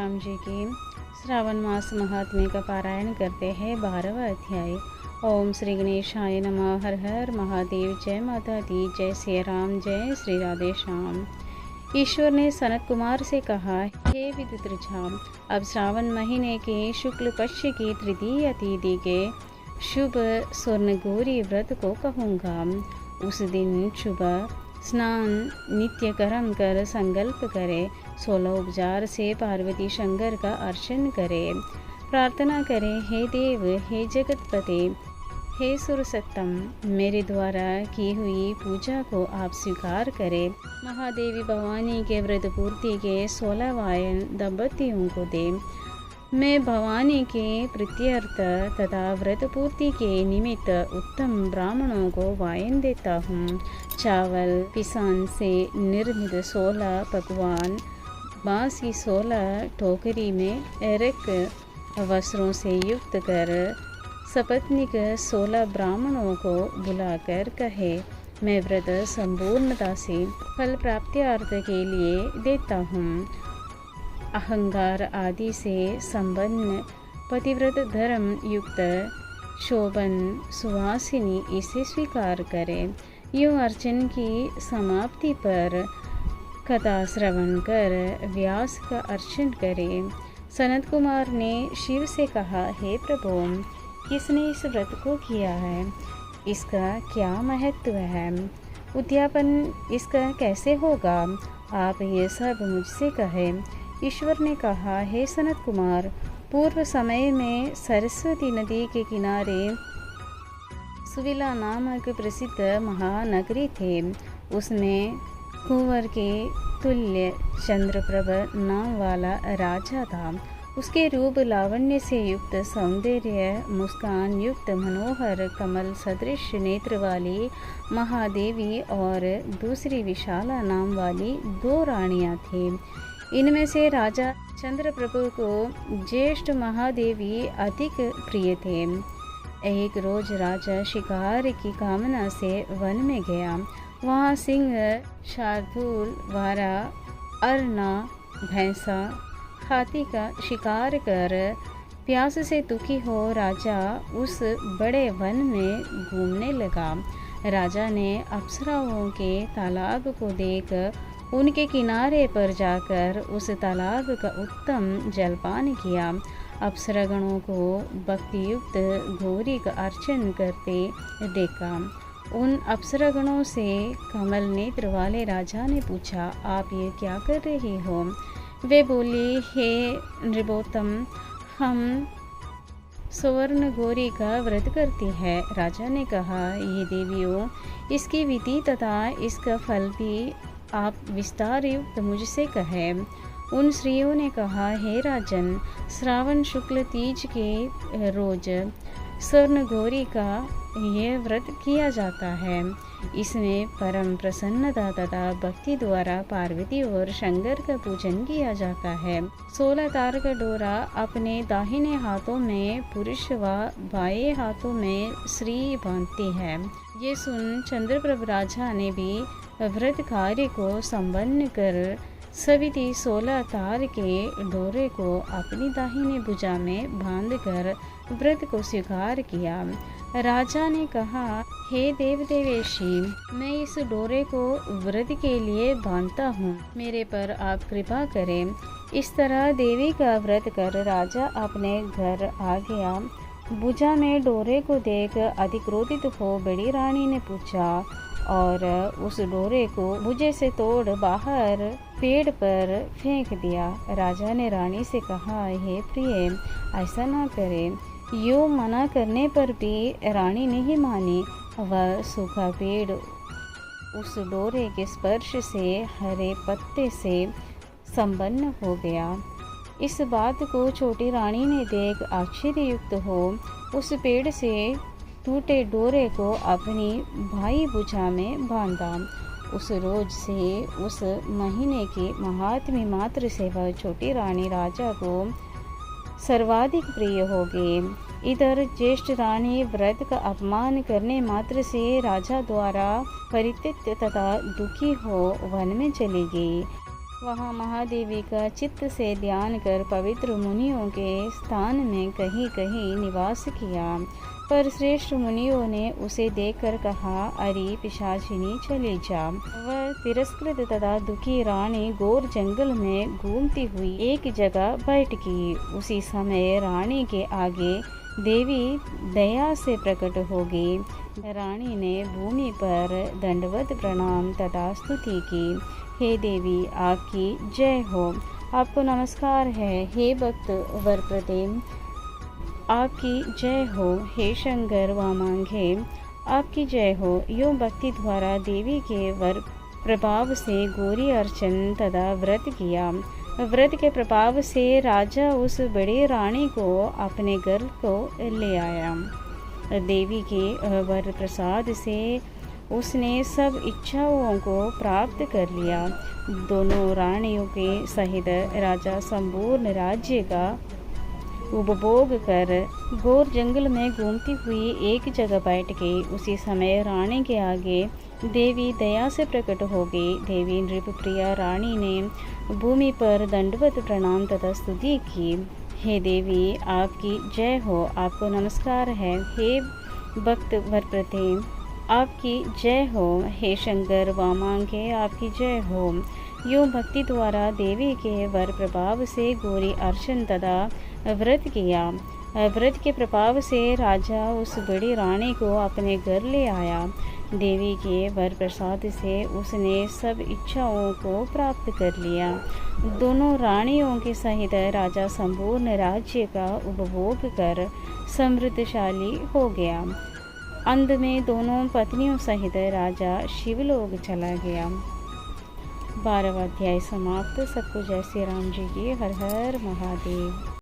राम जी की श्रावण मास महात्म्य का पारायण करते हैं। 12वां अध्याय। ओम श्री गणेशाय नमः। हर हर महादेव। जय माता दी। जय श्री राम। जय श्री राधे श्याम। ईश्वर ने सनत कुमार से कहा, हे विदित ऋचा, अब श्रावण महीने के शुक्ल पक्ष की तृतीय तिथि के शुभ स्वर्णगौरी व्रत को कहूँगा। उस दिन शुभ स्नान नित्य कर्म कर संकल्प करे, 16 उपचार से पार्वती शंकर का अर्चन करे, प्रार्थना करे, हे देव, हे जगतपते, हे सुरसत्तम, मेरे द्वारा की हुई पूजा को आप स्वीकार करें। महादेवी भवानी के व्रत पूर्ति के 16 वायन दंपतियों को दे। मैं भवानी के प्रीत्यर्थ तथा व्रत पूर्ति के निमित्त उत्तम ब्राह्मणों को वायन देता हूँ। चावल पिसान से निर्मित 16 पकवान, बांस की 16 टोकरी में रख वस्त्रों से युक्त कर सपत्नीक 16 ब्राह्मणों को बुलाकर कहे, मैं व्रत संपूर्णता से फल प्राप्त्यार्थ के लिए देता हूँ। अहंकार आदि से संपन्न पतिव्रत धर्म युक्त शोभन सुवासिनी इसे स्वीकार करें। यूँ अर्चन की समाप्ति पर कथा श्रवण कर व्यास का अर्चन करें। सनत कुमार ने शिव से कहा, हे प्रभु, किसने इस व्रत को किया है? इसका क्या महत्व है? उद्यापन इसका कैसे होगा? आप ये सब मुझसे कहें। ईश्वर ने कहा, हे सनत कुमार, पूर्व समय में सरस्वती नदी के किनारे सुविला नामक प्रसिद्ध महानगरी थे। उसमें कुंवर के तुल्य चंद्रप्रभ नाम वाला राजा था। उसके रूप लावण्य से युक्त, सौंदर्य मुस्कान युक्त, मनोहर कमल सदृश नेत्र वाली महादेवी और दूसरी विशाला नाम वाली 2 रानियां थीं। इनमें से राजा चंद्रप्रभु को ज्येष्ठ महादेवी अधिक प्रिय थे। एक रोज राजा शिकार की कामना से वन में गया। वहाँ सिंह, शार्दूल, वारा, अरना, भैंसा, हाथी का शिकार कर प्यास से दुखी हो राजा उस बड़े वन में घूमने लगा। राजा ने अप्सराओं के तालाब को देख उनके किनारे पर जाकर उस तालाब का उत्तम जलपान किया। अप्सरागणों को भक्तियुक्त गौरी का अर्चन करते देखा। उन अप्सरागणों से कमल नेत्र वाले राजा ने पूछा, आप ये क्या कर रही हो? वे बोली, हे नृपोत्तम, हम स्वर्ण गौरी का व्रत करती है। राजा ने कहा, ये देवियों, इसकी विधि तथा इसका फल भी आप विस्तार युक्त मुझसे कहें। उन स्त्रियों ने कहा, हे राजन, श्रावण शुक्ल तीज के रोज स्वर्ण गौरी का यह व्रत किया जाता है। इसमें परम प्रसन्नता तथा भक्ति द्वारा पार्वती और शंकर का पूजन किया जाता है। 16 तार का डोरा अपने दाहिने हाथों में पुरुष व बाएं हाथों में स्त्री बांधती है। ये सुन चंद्रप्रभ राजा ने भी व्रत कार्य को संपन्न कर सविति 16 तार के डोरे को अपनी दाहिनी भुजा में बांधकर व्रत को स्वीकार किया। राजा ने कहा, हे देव देवेशी, मैं इस डोरे को व्रत के लिए बांधता हूँ, मेरे पर आप कृपा करें। इस तरह देवी का व्रत कर राजा अपने घर आ गया। भुजा में डोरे को देख अधिक्रोधित हो बड़ी रानी ने पूछा और उस डोरे को भुजे से तोड़ बाहर पेड़ पर फेंक दिया। राजा ने रानी से कहा, हे प्रिय, ऐसा ना करें। यूँ मना करने पर भी रानी नहीं मानी। वह सूखा पेड़ उस डोरे के स्पर्श से हरे पत्ते से संपन्न हो गया। इस बात को छोटी रानी ने देख आश्चर्ययुक्त हो उस पेड़ से टूटे डोरे को अपनी भाई भुजा में बांधा। उस रोज से उस महीने के महात्म्य मात्र से वह छोटी रानी राजा को सर्वाधिक प्रिय हो गई। इधर ज्येष्ठ रानी व्रत का अपमान करने मात्र से राजा द्वारा परित्यक्त तथा दुखी हो वन में चली गई। वहाँ महादेवी का चित्त से ध्यान कर पवित्र मुनियों के स्थान में कहीं कहीं निवास किया। पर श्रेष्ठ मुनियों ने उसे देखकर कहा, अरे पिशाचिनी चली जा। वह तिरस्कृत तथा दुखी रानी घोर जंगल में घूमती हुई एक जगह बैठ गई। उसी समय रानी के आगे देवी दया से प्रकट हो गई। रानी ने भूमि पर दंडवत प्रणाम तथा स्तुति की। हे देवी, आपकी जय हो, आपको नमस्कार है। हे भक्त वरप्रदे, आपकी जय हो। हे शंकर वामांगे, आपकी जय हो। यूँ भक्ति द्वारा देवी के वर प्रभाव से गौरी अर्चन तथा व्रत किया। व्रत के प्रभाव से राजा उस बड़ी रानी को अपने घर को ले आया। देवी के वर प्रसाद से उसने सब इच्छाओं को प्राप्त कर लिया। दोनों रानियों के सहित राजा संपूर्ण राज्य का उपभोग कर घोर जंगल में घूमती हुई एक जगह बैठ गई। उसी समय रानी के आगे देवी दया से प्रकट हो गई। देवी नृपप्रिया रानी ने भूमि पर दंडवत प्रणाम तथा स्तुति की। हे देवी, आपकी जय हो, आपको नमस्कार है। हे भक्त वरप्रदे, आपकी जय हो। हे शंकर वामांगे, आपकी जय हो। यूँ भक्ति द्वारा देवी के वर प्रभाव से गौरी अर्चन तथा व्रत किया। व्रत के प्रभाव से राजा उस बड़ी रानी को अपने घर ले आया। देवी के वर प्रसाद से उसने सब इच्छाओं को प्राप्त कर लिया। दोनों रानियों के सहित राजा संपूर्ण राज्य का उपभोग कर समृद्धशाली हो गया। अंत में दोनों पत्नियों सहित राजा शिवलोक चला गया। 12वां अध्याय समाप्त। सबको जय श्री राम जी की। हर हर महादेव।